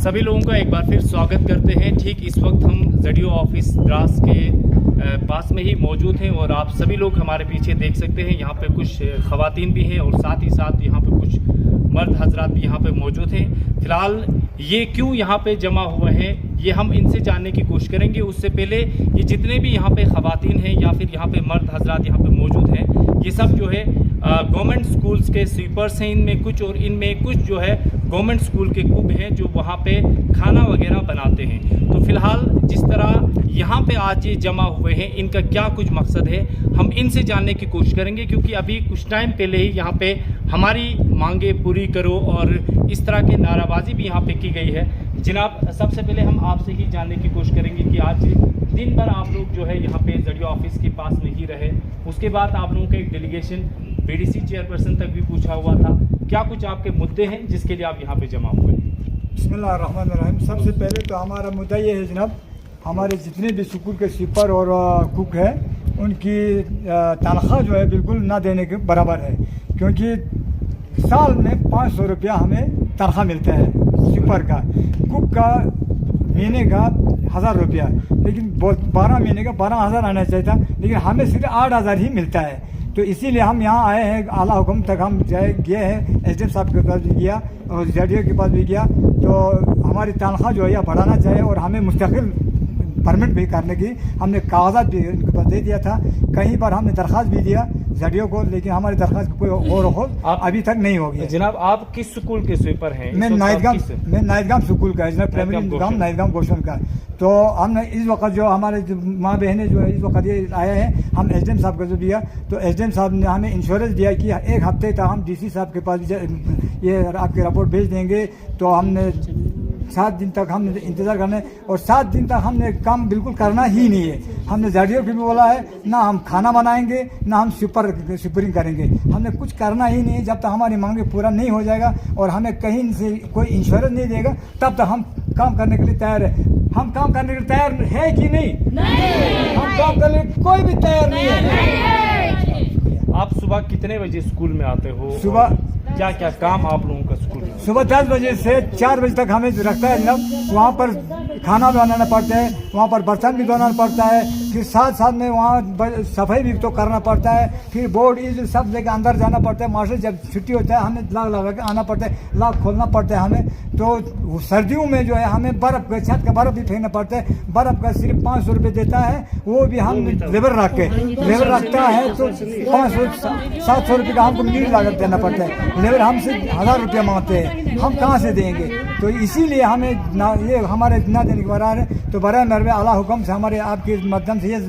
सभी लोगों का एक बार फिर स्वागत करते हैं। ठीक इस वक्त हम ZDO ऑफिस द्रास के पास में ही मौजूद हैं और आप सभी लोग हमारे पीछे देख सकते हैं। यहाँ पे कुछ ख़वातीन भी हैं और साथ ही साथ यहाँ पे कुछ मर्द हजरात भी यहाँ पे मौजूद हैं। फ़िलहाल ये क्यों यहाँ पे जमा हुए हैं ये हम इनसे जानने की कोशिश करेंगे। उससे पहले ये जितने भी यहाँ पे ख़वातीन हैं या फिर यहाँ पे मर्द हजरात यहाँ पे मौजूद हैं, ये सब जो है गवर्नमेंट स्कूल्स के स्वीपर्स हैं इनमें कुछ, और इनमें कुछ जो है गवर्नमेंट स्कूल के कुक हैं जो वहाँ पे खाना वगैरह बनाते हैं। तो फिलहाल जिस तरह यहाँ पे आज ये जमा हुए हैं, इनका क्या कुछ मकसद है हम इनसे जानने की कोशिश करेंगे, क्योंकि अभी कुछ टाइम पहले ही यहाँ पे हमारी मांगे पूरी करो और इस तरह की नाराबाजी भी यहाँ पे की गई है। जनाब, सबसे पहले हम आपसे ही जानने की कोशिश करेंगे कि आज दिन भर आप लोग जो है यहाँ पे ZDO ऑफिस के पास में ही रहे, उसके बाद आप लोगों का एक डेलीगेशन BDC चेयरपर्सन तक भी पूछा हुआ था। क्या कुछ आपके मुद्दे हैं जिसके लिए आप यहाँ पे जमा हुए? बिस्मिल्लाहिर्रहमानिर्रहीम। सबसे पहले तो हमारा मुद्दा ये है जनाब, हमारे जितने भी स्कूल के स्वीपर और कुक हैं उनकी तनख्वाह जो है बिल्कुल ना देने के बराबर है, क्योंकि साल में 500 रुपया हमें तनख्वाह मिलता है स्वीपर का, कुक का महीने का 1000 रुपया, लेकिन 12 महीने का 12,000 आना चाहिए था, लेकिन हमें सिर्फ 8,000 ही मिलता है। तो इसीलिए हम यहाँ आए हैं, आला हुक्म तक हम गए हैं, SDM साहब के पास भी गया और ZDO के पास भी गया। तो हमारी तनख्वाह जो है यह बढ़ाना चाहिए और हमें मुस्तकिल परमिट भी करने की हमने कागजात भी उनके पास दे दिया था। कई बार हमने दरख्वास्त भी दिया ZDO को, लेकिन हमारी दरख्वास्त कोई और अभी तक नहीं होगी। जनाब, आप किस स्कूल के स्वीपर हैं? मैं नाइटगाम स्कूल का है, प्राइमरी गांव नाइटगाम गोशन का। तो हमने इस वक्त जो हमारे माँ बहनें जो है इस वक्त ये आए हैं, हम SDM साहब को जो दिया, तो SDM साहब ने हमें इंश्योरेंस दिया कि 1 हफ्ते तक हम DC साहब के पास ये आपकी रिपोर्ट भेज देंगे। तो हमने 7 दिन तक हमने इंतज़ार करना, और 7 दिन तक हमने काम बिल्कुल करना ही नहीं है। हमने ZDO भी बोला है ना हम खाना बनाएंगे ना हम स्वीपरिंग करेंगे, हमने कुछ करना ही नहीं है। जब तक हमारी मांगे पूरा नहीं हो जाएगा और हमें कहीं से कोई इंश्योरेंस नहीं देगा तब तक हम काम करने के लिए तैयार है। हम काम करने के लिए तैयार है कि नहीं? हम काम करने के लिए कोई भी तैयार नहीं है। आप सुबह कितने बजे स्कूल में आते हो? सुबह क्या क्या काम आप लोगों का स्कूल में? सुबह 10 बजे से 4 बजे तक हमें रखता है जनाब। वहाँ पर खाना बनाना पड़ता है, वहाँ पर बर्तन भी धोना पड़ता है, फिर साथ साथ में वहाँ सफाई भी तो करना पड़ता है, फिर बोर्ड इस सब लेकर अंदर जाना पड़ता है। मास्टर जब छुट्टी होता है हमें लाग लगा के आना पड़ता है, लाग खोलना पड़ता है हमें। तो सर्दियों में जो है हमें बर्फ़ का छत का बर्फ़ भी फेंकना पड़ता है। बर्फ़ का सिर्फ 500 रुपये देता है, वो भी हम लेबर रखता है तो 500-700 रुपये का हमको मील लागत देना पड़ता है। लेबर हमसे 1000 रुपया मांगते हैं, हम कहाँ से देंगे? तो इसीलिए हमें ये हमारे ना देने के बराबर है। तो बराए मेहरबानी आला हुक्म से हमारे आपके माध्यम से ये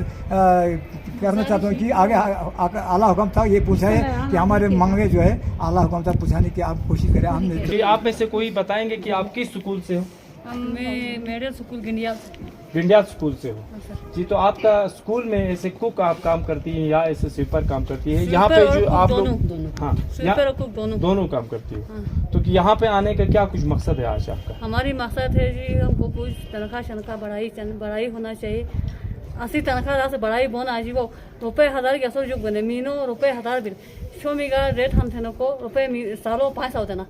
करना चाहता हूँ कि आगे आला हुक्म तक ये पूछा है कि हमारे मांगे जो है आला हुक्म तक पूछाने की आप कोशिश करें। हमने आप में से कोई बताएंगे कि आप किस स्कूल से हो? मेरे स्कूल गिंडिया स्कूल से हो जी। तो आपका स्कूल में ऐसे कुक आप काम करती हैं या ऐसे स्वीपर काम करती है? यहाँ पे जो आप लोग हाँ दोनों काम करती है। हाँ। तो यहाँ पे आने का क्या कुछ मकसद है आज आपका? हमारी मकसद है जी, हमको कुछ तनख्वाह बढ़ाई होना चाहिए। 80 तनख्वाह से बढ़ाई बोना आज वो ₹1000 के असर जो बने मीनो ₹1000 बिल शोमी का रेट हम थे को रुपये सालों 500 देना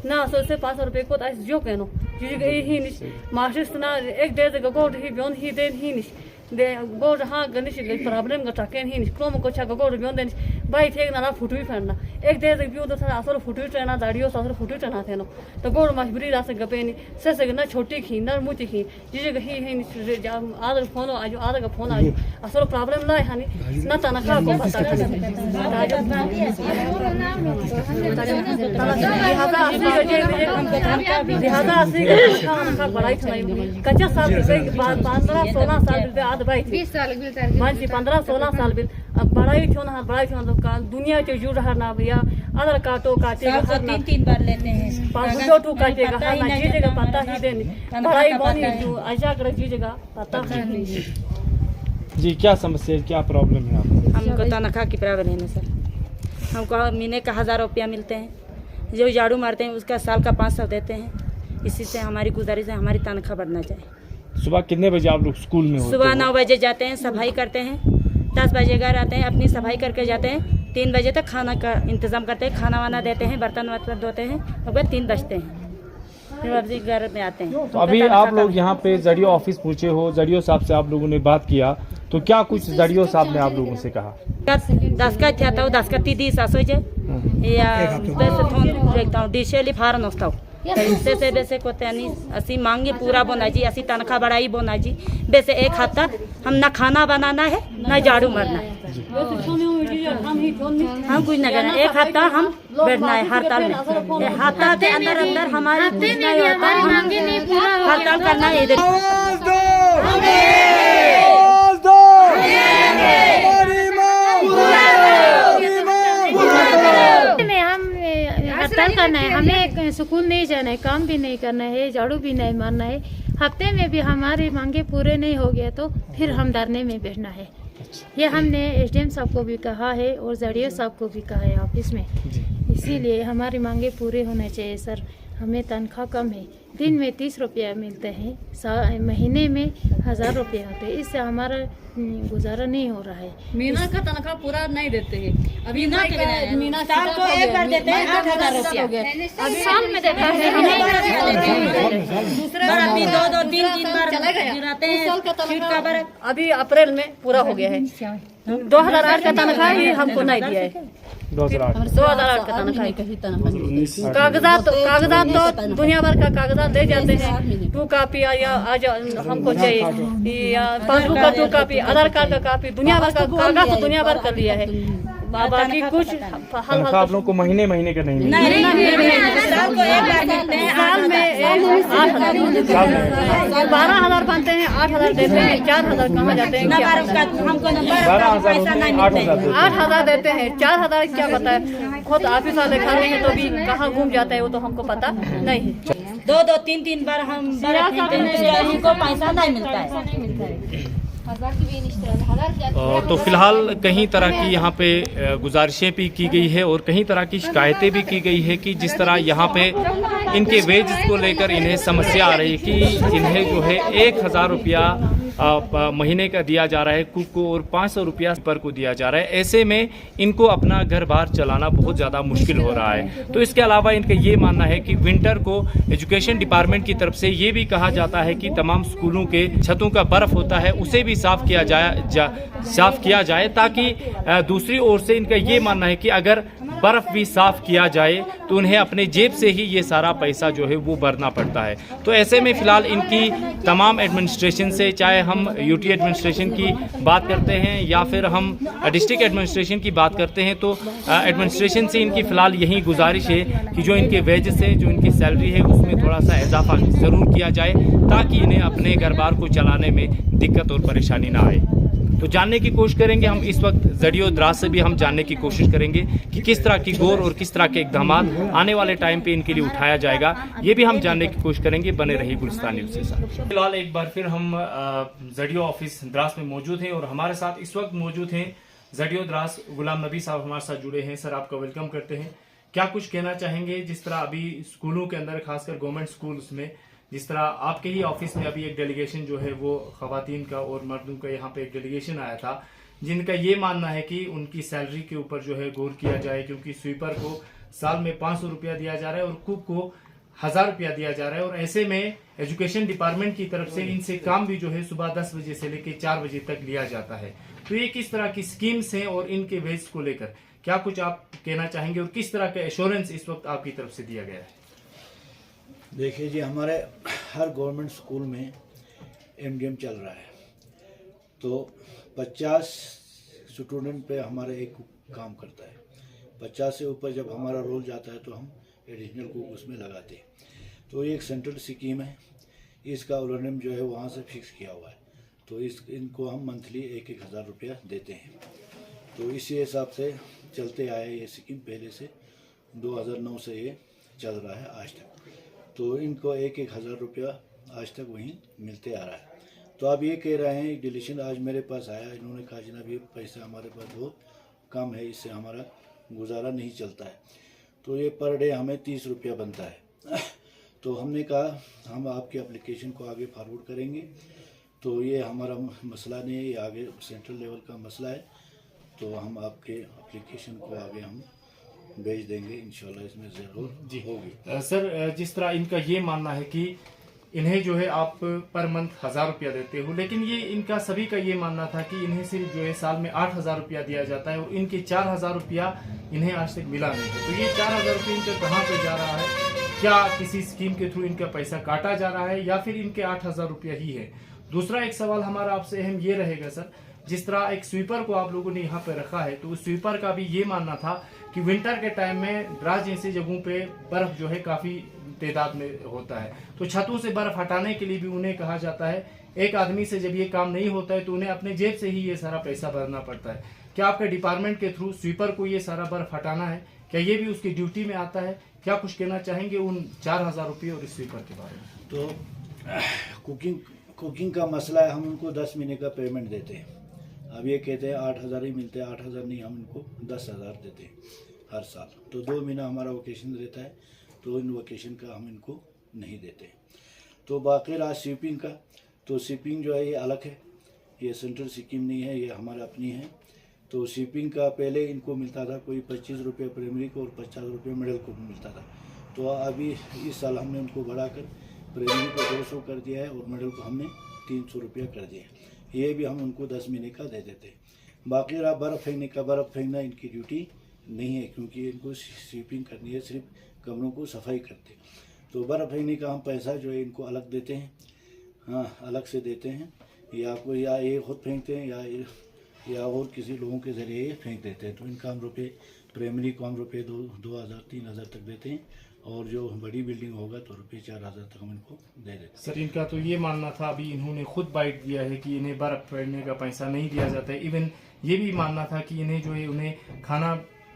ना असर से 500 रुपये को जो कहनो ही नहीं मास्टर ना 1-1.5 गोड ही ब्योन ही देन ही नहीं दे गोड हाँ गणेश प्रॉब्लम का टाकेन ही नहीं क्रोम को छा गोड ब्योन देन बाई थे ना फुटवी फरना 1-1.5 ब्योन तो असर फुटवी ट्रेना दाड़ियो असर फुटवी ट्रेना थे नो तो गोड मजबूरी रास गपे नहीं से ना छोटी खी ना मुती खी जी ही ही आदर फोन आज आदर का फोन आज असर प्रॉब्लम ना हानि ना तनखा को पता बढ़ाई कच्चा साल 15-16 साल आद भाई 20 साल 15-16 साल बिल अब बढ़ाई क्यों ना तो दुनिया के जुड़ रहा ना भैया अदर काटो काटेगा 3 बार लेते हैं 500 काटेगा ना चीजेगा पता ही देनी बढ़ाई बनी जो ऐसा कर चीजेगा पता नहीं। जी, क्या समस्या है, क्या प्रॉब्लम है आपको? हमको तनख्वाह की प्रॉब्लम है सर। हमको महीने का 1000 रुपया मिलते हैं, जो झाड़ू मारते हैं उसका साल का 500 देते हैं। इसी से हमारी गुजारिश है, हमारी तनख्वाह बढ़ना चाहिए। सुबह कितने बजे आप लोग स्कूल में होते? सुबह 9 बजे जाते हैं, सफाई करते हैं, 10 बजे घर आते हैं, अपनी सफाई करके जाते हैं। 3 बजे तक खाना का इंतज़ाम करते हैं, खाना वाना देते हैं, बर्तन वर्तन धोते हैं, उसके बाद 3 बजते हैं। फिर वापसी घर में आते हैं। तो अभी आप लोग यहाँ पे जडियो ऑफिस पहुँचे हो, जडियो साहब से आप लोगों ने बात किया, तो क्या कुछ जडियो साहब ने आप लोगों से कहा? दसका क्या था, दसका तीदी सासोजे या बेसे थोन देखता हूँ डिशेली फार नस्ता हूँ से बेसे को त्यानी असी मांगे पूरा बोना जी, असी तनख्वाह बढ़ाई बोना जी। बेसे एक हफ्ता हम ना खाना बनाना है ना झाड़ू मारना है, हम कुछ नहीं करना। एक हफ्ता हम बैठना है हड़ताल में, हफ्ता के अंदर अंदर हमारे हड़ताल करना है। हड़ताल करना है, हमें सुकून नहीं जाना है, काम भी नहीं करना है, झाड़ू भी नहीं मारना है। हफ्ते में भी हमारी मांगे पूरे नहीं हो गया तो फिर हम धरने में बैठना है। ये हमने एसडीएम साहब को भी कहा है और जडियो साहब को भी कहा है ऑफिस में। इसीलिए हमारी मांगे पूरे होने चाहिए सर। हमें तनख्वाह कम है, दिन में 30 रुपया मिलते हैं, महीने में 1000 रुपया होते हैं। इससे हमारा गुजारा नहीं हो रहा है। मीना का तनख्वाह पूरा नहीं देते हैं। अभी मीना साल को एक बार देते हैं 8000 रुपया, अभी साल में देखा है दूसरे और अभी 2-2 3-3 बार चले गया। गिराते हैं। फिर कबर अभी अप्रैल में पूरा हो गया है। 2008 का तनख्वाह ही हमको नहीं दिया है। 2008 का तनख्वाह कागजात तो दुनिया भर का कागजात दे जाते हैं। 2 कॉपी या आज हमको चाहिए, या पासबुक का 2 कॉपी, आधार कार्ड का कॉपी, दुनिया भर का कागज तो दुनिया भर का लिया है। बाकी कुछ तनख्वाह आप लोग को महीने महीने का नहीं साल को एक बार देते हैं। साल में 8,000 12,000 बनते हैं, 8,000 देते हैं, 4,000 कहाँ जाते हैं? क्या हमको नंबर पैसा नहीं मिलता है। 8,000 देते हैं, 4,000 क्या पता है? खुद ऑफिस वाले खाते हैं तो भी कहाँ घूम जाता है वो तो हमको पता नहीं है। 2-2 3-3 बार हम हमको पैसा नहीं मिलता है। तो फिलहाल कई तरह की यहाँ पे गुजारिशें भी की गई है और कई तरह की शिकायतें भी की गई है कि जिस तरह यहाँ पे इनके वेजेस को लेकर इन्हें समस्या आ रही है कि इन्हें जो है 1,000 रुपया महीने का दिया जा रहा है कुक को और 500 रुपया पर को दिया जा रहा है। ऐसे में इनको अपना घर बार चलाना बहुत ज़्यादा मुश्किल हो रहा है। तो इसके अलावा इनका ये मानना है कि विंटर को एजुकेशन डिपार्टमेंट की तरफ से ये भी कहा जाता है कि तमाम स्कूलों के छतों का बर्फ़ होता है उसे भी साफ़ किया जाए ताकि दूसरी ओर से इनका ये मानना है कि अगर बर्फ़ भी साफ़ किया जाए तो उन्हें अपने जेब से ही ये सारा पैसा जो है वो भरना पड़ता है। तो ऐसे में फ़िलहाल इनकी तमाम एडमिनिस्ट्रेशन से, चाहे हम यूटी एडमिनिस्ट्रेशन की बात करते हैं या फिर हम डिस्ट्रिक्ट एडमिनिस्ट्रेशन की बात करते हैं, तो एडमिनिस्ट्रेशन से इनकी फ़िलहाल यही गुजारिश है कि जो इनके वेजेस हैं, जो इनकी सैलरी है, उसमें थोड़ा सा इजाफा ज़रूर किया जाए ताकि इन्हें अपने घर बार को चलाने में दिक्कत और परेशानी ना आए। तो जानने की कोशिश करेंगे हम इस वक्त जडियो द्रास से भी हम जानने की कोशिश करेंगे कि किस तरह की गौर और किस तरह के इकदाम आने वाले टाइम पे इनके लिए उठाया जाएगा, ये भी हम जानने की कोशिश करेंगे। बने रही गुलिस्तान न्यूज़ के साथ। फिलहाल एक बार फिर हम जडियो ऑफिस द्रास में मौजूद हैं और हमारे साथ इस वक्त मौजूद हैं जडियो द्रास गुलाम नबी साहब हमारे साथ जुड़े हैं। सर, आपका वेलकम करते हैं। क्या कुछ कहना चाहेंगे जिस तरह अभी स्कूलों के अंदर, खासकर गवर्नमेंट स्कूल्स में, जिस तरह आपके ही ऑफिस में अभी एक डेलीगेशन जो है वो खवातीन का और मर्दों का यहाँ पे एक डेलीगेशन आया था, जिनका ये मानना है कि उनकी सैलरी के ऊपर जो है गौर किया जाए, क्योंकि स्वीपर को साल में 500 रुपया दिया जा रहा है और कुक को 1000 रुपया दिया जा रहा है। और ऐसे में एजुकेशन डिपार्टमेंट की तरफ से इनसे काम भी जो है सुबह 10 बजे से लेकर 4 बजे तक लिया जाता है। तो ये किस तरह की स्कीम्स हैं और इनके वेज को लेकर क्या कुछ आप कहना चाहेंगे और किस तरह का एश्योरेंस इस वक्त आपकी तरफ से दिया गया है? देखिए जी, हमारे हर गवर्नमेंट स्कूल में एमडीएम चल रहा है, तो 50 स्टूडेंट पे हमारा एक काम करता है। 50 से ऊपर जब हमारा रोल जाता है तो हम एडिशनल कुक उसमें लगाते हैं। तो ये एक सेंट्रल स्कीम है, इसका ओलरनेम जो है वहाँ से फिक्स किया हुआ है। तो इनको हम मंथली 1,000 रुपया देते हैं। तो इसी हिसाब से चलते आए ये स्कीम, पहले से 2009 से ये चल रहा है आज तक। तो इनको 1,000 रुपया आज तक वहीं मिलते आ रहा है। तो अब ये कह रहे हैं, डिलीशन आज मेरे पास आया, इन्होंने कहा जनाब ये पैसा हमारे पास बहुत कम है, इससे हमारा गुजारा नहीं चलता है। तो ये पर डे हमें 30 रुपया बनता है। तो हमने कहा हम आपकी एप्लीकेशन को आगे फॉरवर्ड करेंगे। तो ये हमारा मसला नहीं है, ये आगे सेंट्रल लेवल का मसला है। तो हम आपके एप्लीकेशन को आगे हम भेज देंगे इंशाल्लाह, इसमें ज़रूर जी होगी। सर, जिस तरह इनका ये मानना है कि इन्हें जो है आप पर मंथ 1000 रुपया देते हो, लेकिन ये इनका सभी का ये मानना था कि इन्हें सिर्फ जो है साल में 8000 रुपया दिया जाता है और इनके 4000 रुपया इन्हें आज तक मिला नहीं है। तो ये 4000 रुपये इनका कहाँ पे जा रहा है? क्या किसी स्कीम के थ्रू इनका पैसा काटा जा रहा है या फिर इनके 8000 रुपया ही है? दूसरा एक सवाल हमारा आपसे अहम ये रहेगा सर, जिस तरह एक स्वीपर को आप लोगों ने यहाँ पे रखा है, तो उस स्वीपर का भी ये मानना था कि विंटर के टाइम में द्रास जैसी जगहों पे बर्फ जो है काफी तादाद में होता है, तो छतों से बर्फ हटाने के लिए भी उन्हें कहा जाता है एक आदमी से जब ये काम नहीं होता है तो उन्हें अपने जेब से ही ये सारा पैसा भरना पड़ता है। क्या आपके डिपार्टमेंट के थ्रू स्वीपर को ये सारा बर्फ हटाना है? क्या ये भी उसकी ड्यूटी में आता है? क्या कुछ कहना चाहेंगे उन 4000 रुपये और इस स्वीपर के बारे में? तो कुकिंग का मसला है, हम उनको 10 महीने का पेमेंट देते हैं। अब ये कहते हैं 8000 ही मिलते हैं, 8000 नहीं, हम इनको 10,000 देते हैं हर साल। तो 2 महीना हमारा वोकेशन रहता है, तो इन वोकेशन का हम इनको नहीं देते। तो बाकी रहा स्वीपिंग का, तो स्वीपिंग जो है ये अलग है, ये सेंट्रल स्कीम नहीं है, ये हमारा अपनी है। तो स्वीपिंग का पहले इनको मिलता था कोई 25 रुपये प्राइमरी को और 50 रुपये मिडिल को मिलता था। तो अभी इस साल हमने उनको बढ़ाकर प्राइमरी को 200 कर दिया है और मिडिल को हमने 300 रुपया कर दिया है। ये भी हम उनको 10 महीने का दे देते हैं। बाकी रहा बर्फ़ फेंकने का, बर्फ़ फेंकना इनकी ड्यूटी नहीं है, क्योंकि इनको स्वीपिंग करनी है, सिर्फ कमरों को सफाई करते। तो बर्फ़ फेंकने का हम पैसा जो है इनको अलग देते हैं, हाँ अलग से देते हैं, या कोई या ये खुद फेंकते हैं या और किसी लोगों के ज़रिए ये फेंक देते हैं। तो इनका हम रुपये प्राइमरी को हम रुपये 2000-3000 तक देते हैं, और जो बड़ी बिल्डिंग होगा तो रुपये 4000 तक हम इनको दे देते हैं। सर, इनका तो ये मानना था, अभी इन्होंने खुद बाइट दिया है कि इन्हें बर्फ फेंकने का पैसा नहीं दिया जाता है। इवन ये भी मानना था कि इन्हें जो है उन्हें खाना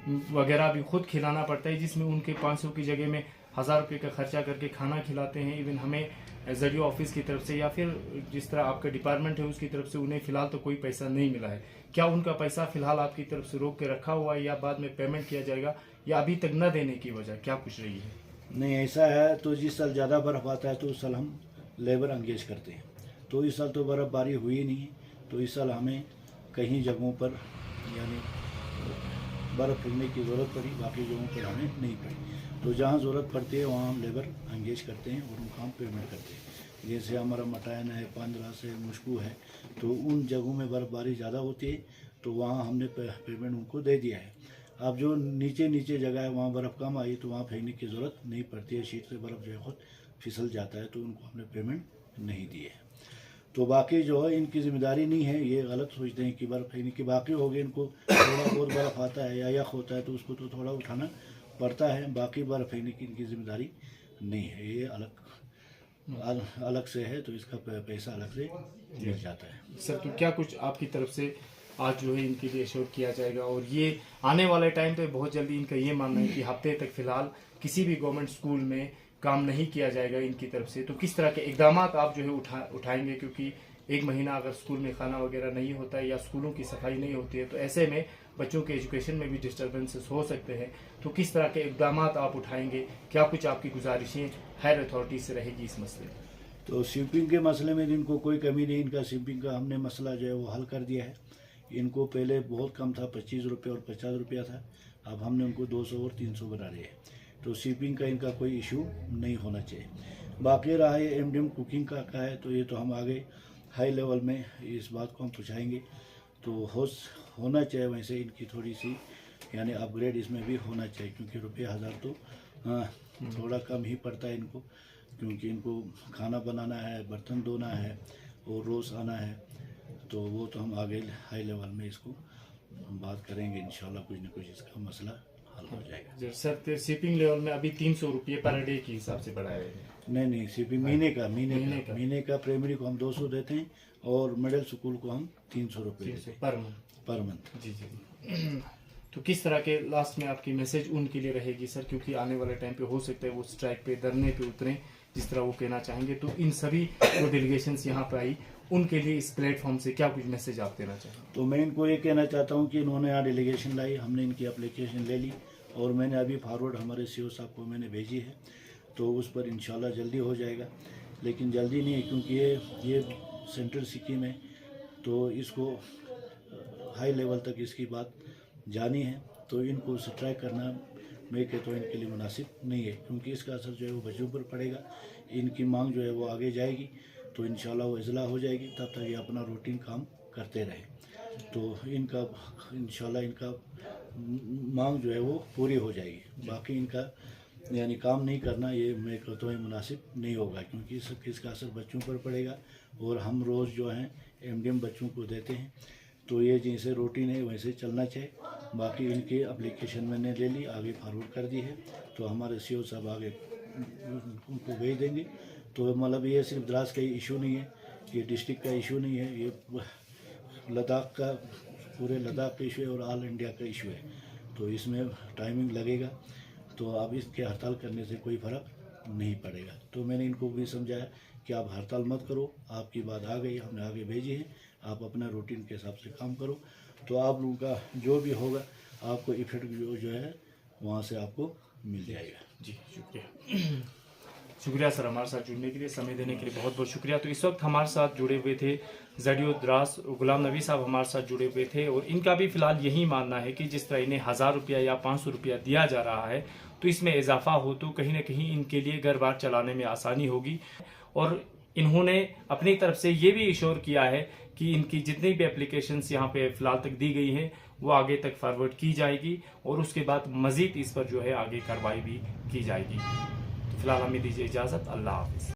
वगैरह भी खुद खिलाना पड़ता है, जिसमें उनके 500 की जगह में 1000 रुपये का खर्चा करके खाना खिलाते हैं। इवन हमें जरियो ऑफिस की तरफ से या फिर जिस तरह आपका डिपार्टमेंट है उसकी तरफ से उन्हें फिलहाल तो कोई पैसा नहीं मिला है। क्या उनका पैसा फिलहाल आपकी तरफ से रोक के रखा हुआ है या बाद में पेमेंट किया जाएगा, या अभी तक न देने की वजह क्या कुछ रही है? नहीं, ऐसा है, तो जिस साल ज़्यादा बर्फ़ आता है तो उस साल हम लेबर एंगेज करते हैं। तो इस साल तो बर्फ़बारी हुई नहीं, तो इस साल हमें कहीं जगहों पर यानी बर्फ़ फेंकने की ज़रूरत पड़ी, बाकी जगहों पर हमें नहीं पड़ी। तो जहाँ ज़रूरत पड़ती है वहाँ हम लेबर एंगेज करते हैं और उनका हम पेमेंट करते हैं। जैसे हमारा मटायन है, पांद्रास है, मुश्कू है, तो उन जगहों में बर्फ़बारी ज़्यादा होती है, तो वहाँ हमने पेमेंट उनको दे दिया है। अब जो नीचे जगह है वहाँ बर्फ़ कम आई तो वहाँ फेंकने की ज़रूरत नहीं पड़ती है, शीट से बर्फ़ जो है खुद फिसल जाता है, तो उनको हमने पेमेंट नहीं दी है। तो बाकी जो है इनकी जिम्मेदारी नहीं है, ये गलत सोचते हैं कि बर्फ़ फेंकने की, बाकी हो गए इनको थोड़ा बहुत बर्फ़ आता है या यख होता है तो उसको तो थोड़ा उठाना पड़ता है, बाकी बर्फ़ फेंकने की इनकी जिम्मेदारी नहीं है, ये अलग से है, तो इसका पैसा अलग से मिल जाता है। सर, तो क्या कुछ आपकी तरफ से आज जो है इनके लिए एश्योर किया जाएगा, और ये आने वाले टाइम पे बहुत जल्दी इनका ये मानना है कि हफ्ते तक फिलहाल किसी भी गवर्नमेंट स्कूल में काम नहीं किया जाएगा इनकी तरफ से, तो किस तरह के इकदाम आप जो है उठाएंगे? क्योंकि 1 महीना अगर स्कूल में खाना वगैरह नहीं होता है या स्कूलों की सफाई नहीं होती है, तो ऐसे में बच्चों के एजुकेशन में भी डिस्टर्बेंसेस हो सकते हैं। तो किस तरह के इकदाम आप उठाएंगे? क्या कुछ आपकी गुजारिशें हायर अथॉरिटी से रहेगी इस मसले में? तो स्वीपिंग के मसले में इनको कोई कमी नहीं, इनका स्वीपिंग का हमने मसला जो है वो हल कर दिया है। इनको पहले बहुत कम था, 25 रुपये और 50 रुपया था, अब हमने उनको 200 और 300 बना दिए। तो स्वीपिंग का इनका कोई इशू नहीं होना चाहिए। बाकी रहा ये एमडीएम कुकिंग का है, तो ये तो हम आगे हाई लेवल में इस बात को हम पूछाएंगे, तो होना चाहिए वैसे इनकी थोड़ी सी यानी अपग्रेड इसमें भी होना चाहिए, क्योंकि रुपये 1000 तो थोड़ा कम ही पड़ता है इनको, क्योंकि इनको खाना बनाना है, बर्तन धोना है और रोज़ आना है। तो वो तो हम आगे हाई लेवल में इसको बात करेंगे, इंशाल्लाह कुछ न कुछ इसका मसला हल हो जाएगा। सर, शिपिंग लेवल में अभी 300 रुपये पर डे के हिसाब से बढ़ाया है? नहीं, शिपिंग महीने का प्राइमरी को हम 200 देते हैं और मिडिल स्कूल को हम 300 रुपये देते हैं पर मंथ। जी। तो किस तरह के लास्ट में आपकी मैसेज उनके लिए रहेगी सर, क्योंकि आने वाले टाइम पे हो सकता है वो स्ट्राइक पे, धरने पे उतरें, जिस तरह वो कहना चाहेंगे, तो इन सभी जो डेलीगेशंस यहाँ पे आई उनके लिए इस प्लेटफॉर्म से क्या कुछ मैसेज आप देना चाहेंगे? तो मैं इनको ये कहना चाहता हूँ कि इन्होंने यहाँ डेलीगेशन लाई, हमने इनकी एप्लीकेशन ले ली और मैंने अभी फॉरवर्ड हमारे सीओ साहब को मैंने भेजी है, तो उस पर इंशाल्लाह जल्दी हो जाएगा। लेकिन जल्दी नहीं है, क्योंकि ये सेंट्रल स्कीम है, तो इसको हाई लेवल तक इसकी बात जानी है, तो इनको स्ट्राइक करना मैं कहता हूँ इनके लिए मुनासिब नहीं है, क्योंकि इसका असर जो है वो बच्चों पर पड़ेगा। इनकी मांग जो है वो आगे जाएगी तो इंशाल्लाह वो इजला हो जाएगी, तब तक ये अपना रूटीन काम करते रहे। तो इनका इंशाल्लाह इनका मांग जो है वो पूरी हो जाएगी। बाकी इनका यानी काम नहीं करना ये मैं कहता हूँ मुनासिब नहीं होगा, क्योंकि इसका असर बच्चों पर पड़ेगा। और हम रोज़ जो हैं एमडीएम बच्चों को देते हैं, तो ये जैसे रूटीन है वैसे चलना चाहिए। बाकी इनकी एप्लीकेशन मैंने ले ली, आगे फॉरवर्ड कर दी है, तो हमारे सीओ साहब आगे उनको भेज देंगे। तो मतलब ये सिर्फ द्रास का ही इशू नहीं है, ये डिस्ट्रिक्ट का इशू नहीं है, ये लद्दाख का पूरे लद्दाख का इशू है और ऑल इंडिया का इशू है। तो इसमें टाइमिंग लगेगा, तो अब इसके हड़ताल करने से कोई फ़र्क नहीं पड़ेगा। तो मैंने इनको भी समझाया कि आप हड़ताल मत करो, आपकी बात आ गई, हमने आगे भेजी है, आप अपना रूटीन के हिसाब से काम करो, तो आप लोगों का जो भी होगा आपको इफेक्ट जो है वहाँ से आपको मिल जाएगा। जी शुक्रिया। शुक्रिया सर, हमारे साथ जुड़ने के लिए, समय देने के लिए बहुत बहुत शुक्रिया। तो इस वक्त हमारे साथ जुड़े हुए थे ZDO द्रास गुलाम नबी साहब हमारे साथ जुड़े हुए थे, और इनका भी फिलहाल यही मानना है कि जिस तरह इन्हें 1000 रुपया या 500 रुपया दिया जा रहा है, तो इसमें इजाफा हो तो कहीं ना कहीं इनके लिए घर बार चलाने में आसानी होगी। और इन्होंने अपनी तरफ से ये भी इशोर किया है कि इनकी जितनी भी एप्लीकेशंस यहाँ पे फिलहाल तक दी गई है वो आगे तक फॉरवर्ड की जाएगी, और उसके बाद मजीद इस पर जो है आगे कार्रवाई भी की जाएगी। तो फिलहाल हमें दीजिए इजाज़त, अल्लाह हाफिज़।